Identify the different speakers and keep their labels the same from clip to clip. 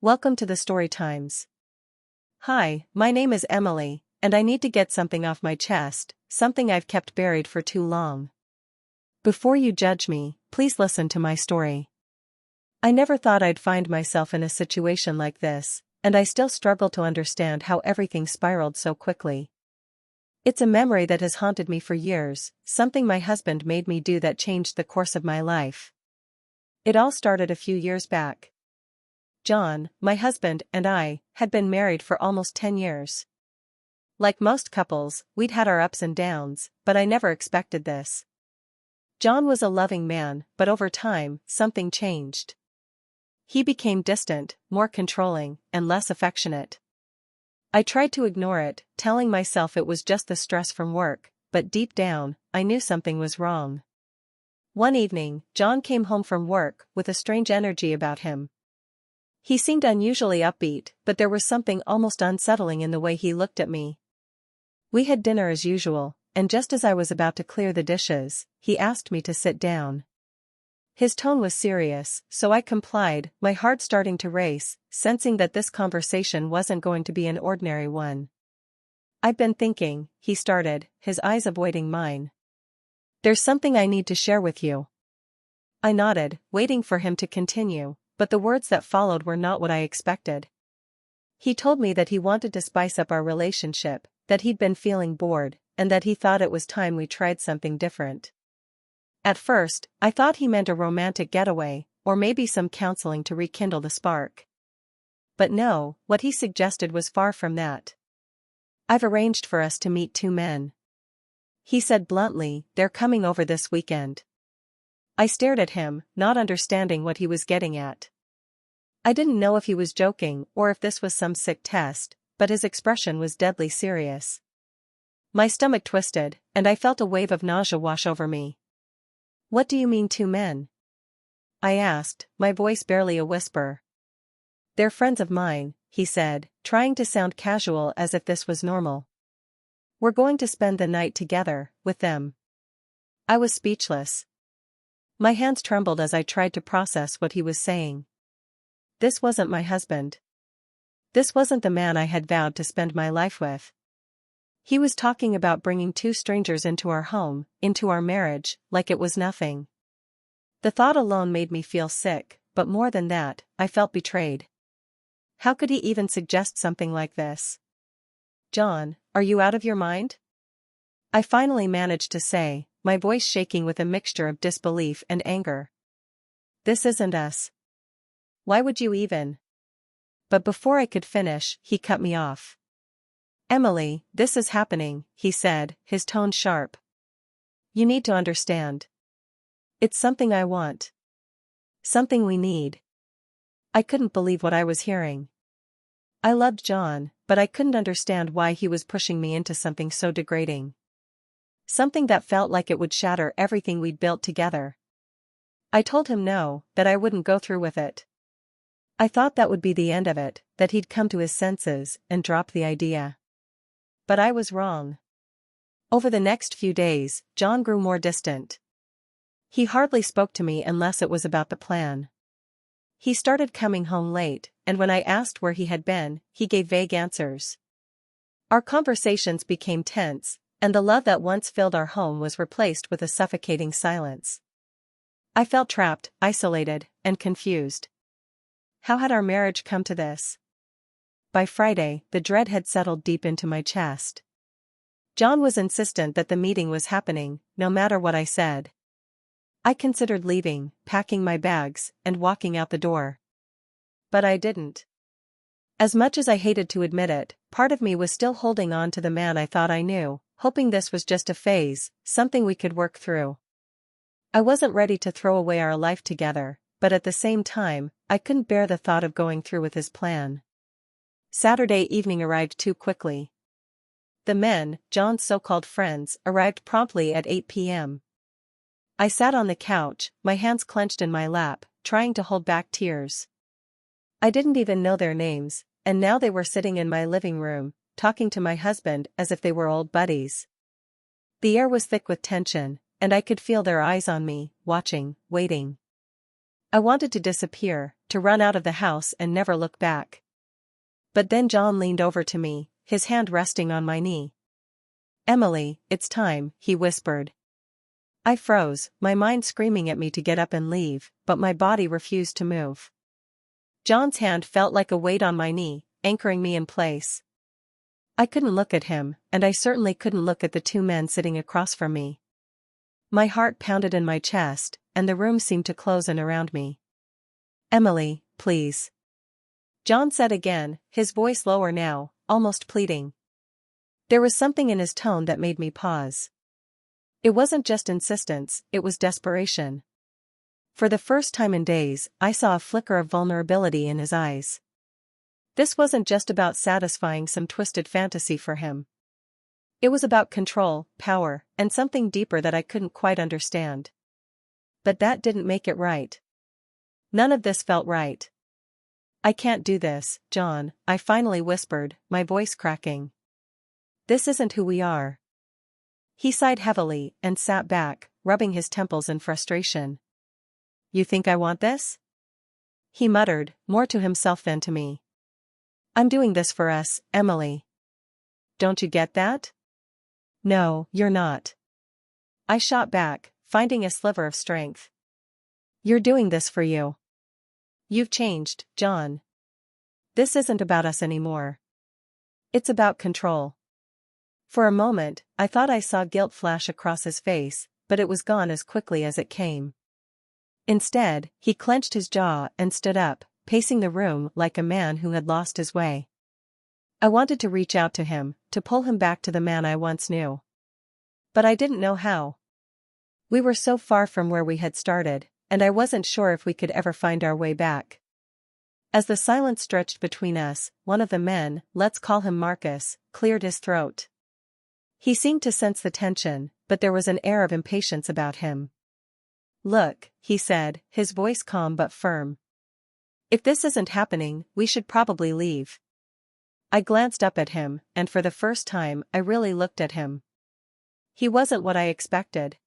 Speaker 1: Welcome to the Story Times. Hi, my name is Emily, and I need to get something off my chest, something I've kept buried for too long. Before you judge me, please listen to my story. I never thought I'd find myself in a situation like this, and I still struggle to understand how everything spiraled so quickly. It's a memory that has haunted me for years, something my husband made me do that changed the course of my life. It all started a few years back. John, my husband, and I had been married for almost 10 years. Like most couples, we'd had our ups and downs, but I never expected this. John was a loving man, but over time, something changed. He became distant, more controlling, and less affectionate. I tried to ignore it, telling myself it was just the stress from work, but deep down, I knew something was wrong. One evening, John came home from work with a strange energy about him. He seemed unusually upbeat, but there was something almost unsettling in the way he looked at me. We had dinner as usual, and just as I was about to clear the dishes, he asked me to sit down. His tone was serious, so I complied, my heart starting to race, sensing that this conversation wasn't going to be an ordinary one. "I've been thinking," he started, his eyes avoiding mine. "There's something I need to share with you." I nodded, waiting for him to continue, but the words that followed were not what I expected. He told me that he wanted to spice up our relationship, that he'd been feeling bored, and that he thought it was time we tried something different. At first, I thought he meant a romantic getaway, or maybe some counseling to rekindle the spark. But no, what he suggested was far from that. "I've arranged for us to meet two men," he said bluntly. "They're coming over this weekend." I stared at him, not understanding what he was getting at. I didn't know if he was joking or if this was some sick test, but his expression was deadly serious. My stomach twisted, and I felt a wave of nausea wash over me. "What do you mean, two men?" I asked, my voice barely a whisper. "They're friends of mine," he said, trying to sound casual as if this was normal. "We're going to spend the night together, with them." I was speechless. My hands trembled as I tried to process what he was saying. This wasn't my husband. This wasn't the man I had vowed to spend my life with. He was talking about bringing two strangers into our home, into our marriage, like it was nothing. The thought alone made me feel sick, but more than that, I felt betrayed. How could he even suggest something like this? "John, are you out of your mind?" I finally managed to say, my voice shaking with a mixture of disbelief and anger. "This isn't us. Why would you even?" But before I could finish, he cut me off. "Emily, this is happening," he said, his tone sharp. "You need to understand. It's something I want. Something we need." I couldn't believe what I was hearing. I loved John, but I couldn't understand why he was pushing me into something so degrading. Something that felt like it would shatter everything we'd built together. I told him no, that I wouldn't go through with it. I thought that would be the end of it, that he'd come to his senses and drop the idea. But I was wrong. Over the next few days, John grew more distant. He hardly spoke to me unless it was about the plan. He started coming home late, and when I asked where he had been, he gave vague answers. Our conversations became tense, and the love that once filled our home was replaced with a suffocating silence. I felt trapped, isolated, and confused. How had our marriage come to this? By Friday, the dread had settled deep into my chest. John was insistent that the meeting was happening, no matter what I said. I considered leaving, packing my bags, and walking out the door. But I didn't. As much as I hated to admit it, part of me was still holding on to the man I thought I knew, hoping this was just a phase, something we could work through. I wasn't ready to throw away our life together, but at the same time, I couldn't bear the thought of going through with his plan. Saturday evening arrived too quickly. The men, John's so-called friends, arrived promptly at 8 p.m. I sat on the couch, my hands clenched in my lap, trying to hold back tears. I didn't even know their names, and now they were sitting in my living room, talking to my husband as if they were old buddies. The air was thick with tension, and I could feel their eyes on me, watching, waiting. I wanted to disappear, to run out of the house and never look back. But then John leaned over to me, his hand resting on my knee. "Emily, it's time," he whispered. I froze, my mind screaming at me to get up and leave, but my body refused to move. John's hand felt like a weight on my knee, anchoring me in place. I couldn't look at him, and I certainly couldn't look at the two men sitting across from me. My heart pounded in my chest, and the room seemed to close in around me. "Emily, please," John said again, his voice lower now, almost pleading. There was something in his tone that made me pause. It wasn't just insistence, it was desperation. For the first time in days, I saw a flicker of vulnerability in his eyes. This wasn't just about satisfying some twisted fantasy for him. It was about control, power, and something deeper that I couldn't quite understand. But that didn't make it right. None of this felt right. "I can't do this, John," I finally whispered, my voice cracking. "This isn't who we are." He sighed heavily and sat back, rubbing his temples in frustration. "You think I want this?" he muttered, more to himself than to me. "I'm doing this for us, Emily. Don't you get that?" "No, you're not." I shot back, finding a sliver of strength. "You're doing this for you. You've changed, John. This isn't about us anymore. It's about control." For a moment, I thought I saw guilt flash across his face, but it was gone as quickly as it came. Instead, he clenched his jaw and stood up, pacing the room like a man who had lost his way. I wanted to reach out to him, to pull him back to the man I once knew. But I didn't know how. We were so far from where we had started, and I wasn't sure if we could ever find our way back. As the silence stretched between us, one of the men, let's call him Marcus, cleared his throat. He seemed to sense the tension, but there was an air of impatience about him. "Look," he said, his voice calm but firm. "If this isn't happening, we should probably leave." I glanced up at him, and for the first time, I really looked at him. He wasn't what I expected.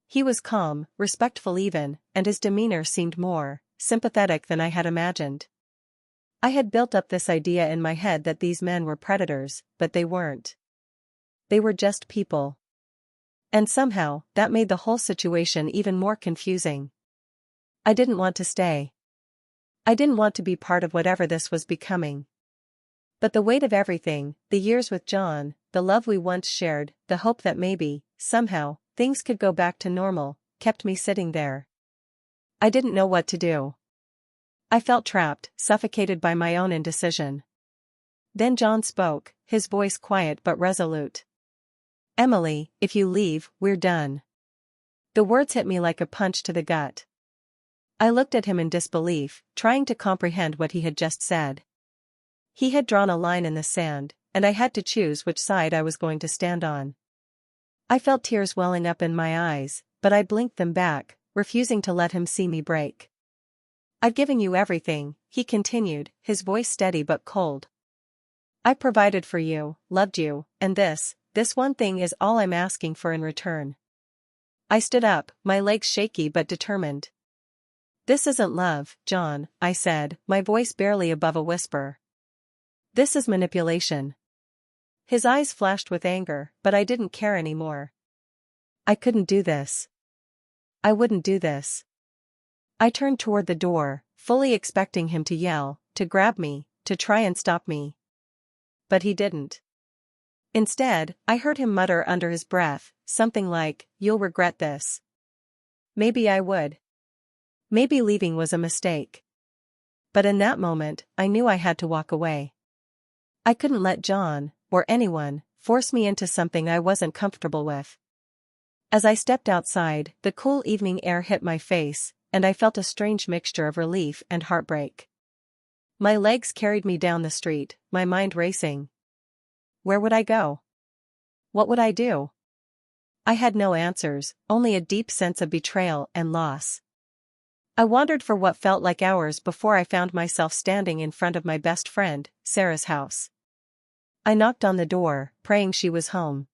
Speaker 1: He was calm, respectful even, and his demeanor seemed more sympathetic than I had imagined. I had built up this idea in my head that these men were predators, but they weren't. They were just people. And somehow, that made the whole situation even more confusing. I didn't want to stay. I didn't want to be part of whatever this was becoming. But the weight of everything, the years with John, the love we once shared, the hope that maybe, somehow, things could go back to normal, kept me sitting there. I didn't know what to do. I felt trapped, suffocated by my own indecision. Then John spoke, his voice quiet but resolute. "Emily, if you leave, we're done." The words hit me like a punch to the gut. I looked at him in disbelief, trying to comprehend what he had just said. He had drawn a line in the sand, and I had to choose which side I was going to stand on. I felt tears welling up in my eyes, but I blinked them back, refusing to let him see me break. "I've given you everything," he continued, his voice steady but cold. "I provided for you, loved you, and this one thing is all I'm asking for in return." I stood up, my legs shaky but determined. "This isn't love, John," I said, my voice barely above a whisper. "This is manipulation." His eyes flashed with anger, but I didn't care anymore. "I couldn't do this. I wouldn't do this." I turned toward the door, fully expecting him to yell, to grab me, to try and stop me. But he didn't. Instead, I heard him mutter under his breath, something like, "You'll regret this." Maybe I would. Maybe leaving was a mistake. But in that moment, I knew I had to walk away. I couldn't let John, or anyone, force me into something I wasn't comfortable with. As I stepped outside, the cool evening air hit my face, and I felt a strange mixture of relief and heartbreak. My legs carried me down the street, my mind racing. Where would I go? What would I do? I had no answers, only a deep sense of betrayal and loss. I wandered for what felt like hours before I found myself standing in front of my best friend, Sarah's house. I knocked on the door, praying she was home.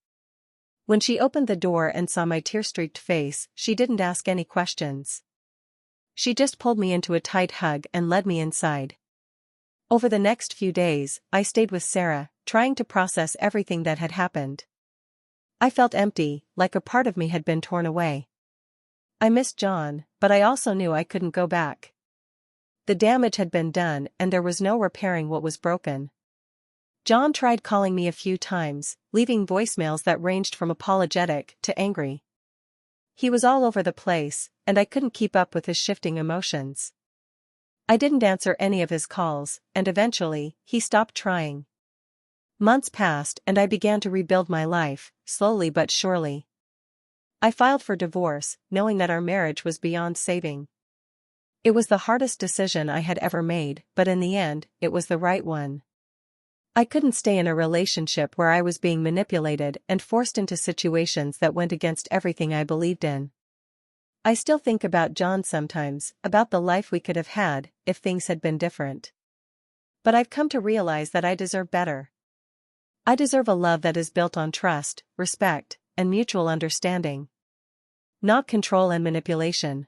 Speaker 1: When she opened the door and saw my tear-streaked face, she didn't ask any questions. She just pulled me into a tight hug and led me inside. Over the next few days, I stayed with Sarah, trying to process everything that had happened. I felt empty, like a part of me had been torn away. I missed John, but I also knew I couldn't go back. The damage had been done and there was no repairing what was broken. John tried calling me a few times, leaving voicemails that ranged from apologetic to angry. He was all over the place, and I couldn't keep up with his shifting emotions. I didn't answer any of his calls, and eventually, he stopped trying. Months passed and I began to rebuild my life, slowly but surely. I filed for divorce, knowing that our marriage was beyond saving. It was the hardest decision I had ever made, but in the end, it was the right one. I couldn't stay in a relationship where I was being manipulated and forced into situations that went against everything I believed in. I still think about John sometimes, about the life we could have had if things had been different. But I've come to realize that I deserve better. I deserve a love that is built on trust, respect, and mutual understanding. Not control and manipulation.